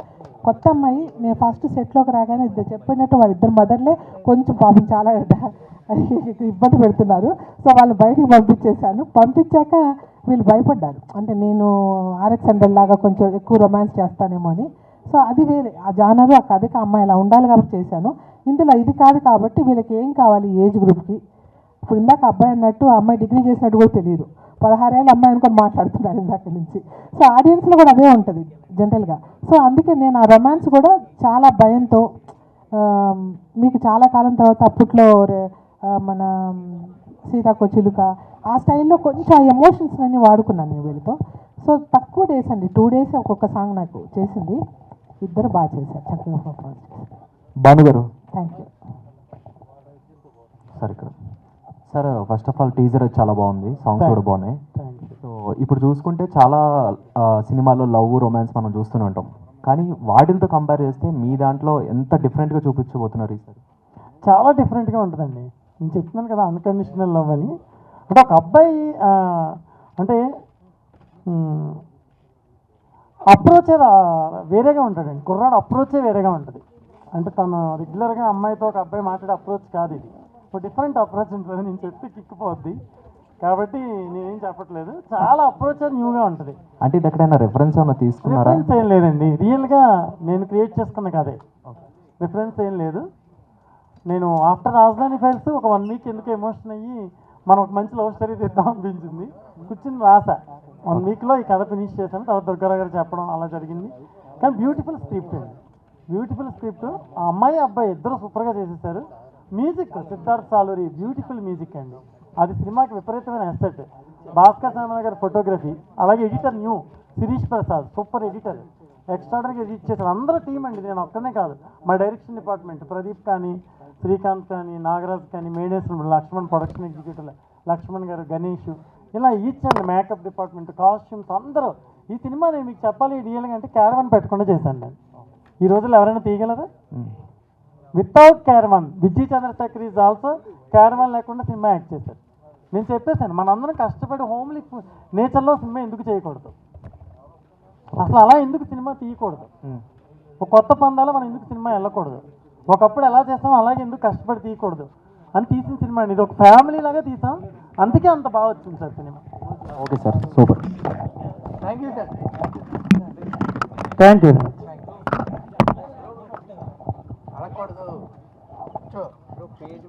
Speaker 6: కొత్త అమ్మాయి నేను ఫస్ట్ సెట్లోకి రాగానే ఇద్దరు చెప్పినట్టు వాళ్ళిద్దరు మదర్లే కొంచెం పాపం చాలా ఇబ్బంది పెడుతున్నారు. సో వాళ్ళు బయటికి పంపించేశాను. పంపించాక వీళ్ళు భయపడ్డారు, అంటే నేను ఆర్ఎక్స్ హండ్రెడ్ లాగా కొంచెం ఎక్కువ రొమాన్స్ చేస్తానేమో అని. సో అది వేరే, ఆ జానరు ఆ కథకి అమ్మాయి అలా ఉండాలి కాబట్టి చేశాను. ఇందులో ఇది కాదు కాబట్టి వీళ్ళకి ఏం కావాలి ఏజ్ గ్రూప్కి. ఇప్పుడు ఇందాక అబ్బాయి అన్నట్టు అమ్మాయి డిగ్రీ చేసినట్టు కూడా తెలియదు, 16 ఏళ్ళ అమ్మాయి అనుకొని మాట్లాడుతున్నాను ఇందాక నుంచి. సో ఆడియన్స్లో కూడా అదే ఉంటుంది జనరల్గా. సో అందుకే నేను ఆ రొమాన్స్ కూడా చాలా భయంతో, మీకు చాలా కాలం తర్వాత అప్పట్లో మన సీతాకోచిలుక ఆ స్టైల్లో కొంచెం ఆ ఎమోషన్స్ అన్నీ వాడుకున్నాను నేను వీళ్ళతో. సో తక్కువ డేస్ అండి, 2 డేస్ ఒక్కొక్క సాంగ్ నాకు చేసింది. ఇద్దరు బాగా చేశారు, చక్కగా పర్ఫార్మెన్స్ చేశారు.
Speaker 4: భాను గారు
Speaker 6: థ్యాంక్ యూ
Speaker 10: సార్. ఇక్కడ sir first of all teaser చాలా బాగుంది, సాంగ్స్ కూడా బాగున్నాయి. సో ఇప్పుడు చూసుకుంటే చాలా సినిమాల్లో లవ్, రొమాన్స్ మనం చూస్తూనే ఉంటాం, కానీ వాటితో కంపేర్ చేస్తే మీ దాంట్లో ఎంత డిఫరెంట్గా చూపించబోతున్నారు ఈసారి?
Speaker 2: చాలా డిఫరెంట్గా ఉంటుందండి. నేను చెప్తున్నాను కదా అన్కండిషనల్ లవ్ అని. అంటే ఒక అబ్బాయి అంటే అప్రోచే వేరేగా ఉంటాడండి. కుర్రాడు అప్రోచే వేరేగా ఉంటుంది. అంటే తను రెగ్యులర్గా అమ్మాయితో ఒక అబ్బాయి మాట్లాడే అప్రోచ్ కాదు ఇది, ఒక డిఫరెంట్ అప్రోచ్ ఉంటుంది. నేను చెప్తే కిక్కిపోద్ది కాబట్టి నేనేం చెప్పట్లేదు. చాలా అప్రోచ్ న్యూగా ఉంటుంది.
Speaker 10: అంటే ఇది ఎక్కడైనా రెఫరెన్స్ ఏమైనా తీసుకున్నారా?
Speaker 2: రిఫరెన్స్ ఏం లేదండి, రియల్గా నేను క్రియేట్ చేసుకున్న కదే. రిఫరెన్స్ ఏం లేదు. నేను ఆఫ్టర్ రాజధాని ఫైల్స్ ఒక 1 వీక్ ఎందుకు ఎమోషన్ అయ్యి మనం ఒక మంచి లవ్ స్టోరీ తీద్దాం అనిపించింది. కూర్చుని రాసా, 1 వీక్లో ఈ కథ ఫినిష్ చేశాను. తర్వాత దుర్గారావు గారు చెప్పడం అలా జరిగింది. కానీ బ్యూటిఫుల్ స్క్రిప్ట్ అండి, బ్యూటిఫుల్ స్క్రిప్ట్. ఆ అమ్మాయి అబ్బాయి ఇద్దరు సూపర్గా చేసేసారు. Music Siddharth Saluri beautiful music అండి, అది సినిమాకి విపరీతమైన అసెట్. భాస్కర్ శర్మ గారి ఫోటోగ్రఫీ, అలాగే ఎడిటర్ న్యూ శిరీష్ ప్రసాద్ సూపర్ ఎడిటర్, ఎక్స్ట్రాడనరీగా ఎడిట్ చేశారు. అందరూ టీం అండి, నేను ఒక్కనే కాదు. మా డైరెక్షన్ డిపార్ట్మెంట్ ప్రదీప్ కానీ, శ్రీకాంత్ కానీ, నాగరాజ్ కానీ, మేడేశ్వరం, లక్ష్మణ్ ప్రొడక్షన్ ఎగ్జిక్యూటివ్ లక్ష్మణ్ గారు, గణేష్, ఇలా each and makeup department, costumes అందరూ. ఈ సినిమా నేను మీకు చెప్పాలి రియల్గా అంటే క్యారవన్ పెట్టకుండా చేశాను నేను. ఈ రోజుల్లో ఎవరైనా తీయగలరా? Without caravan. Vijay Chandrasekhar is also caravan లేకుండా సినిమా యాక్ట్ చేశారు. నేను చెప్పేశాను, మనందరం కష్టపడి హోమ్లీ నేచర్లో సినిమా ఎందుకు చేయకూడదు, అసలు అలా ఎందుకు సినిమా తీయకూడదు, ఒక కొత్త పందాలో మనం ఎందుకు సినిమా వెళ్ళకూడదు, ఒకప్పుడు ఎలా చేస్తామో అలాగే ఎందుకు కష్టపడి తీయకూడదు. అని తీసిన సినిమా అండి. ఇది ఒక ఫ్యామిలీ లాగా తీసాం, అందుకే అంత బాగా వచ్చింది sir cinema.
Speaker 10: Okay sir, super.
Speaker 2: Thank you sir. Thank you.
Speaker 11: Page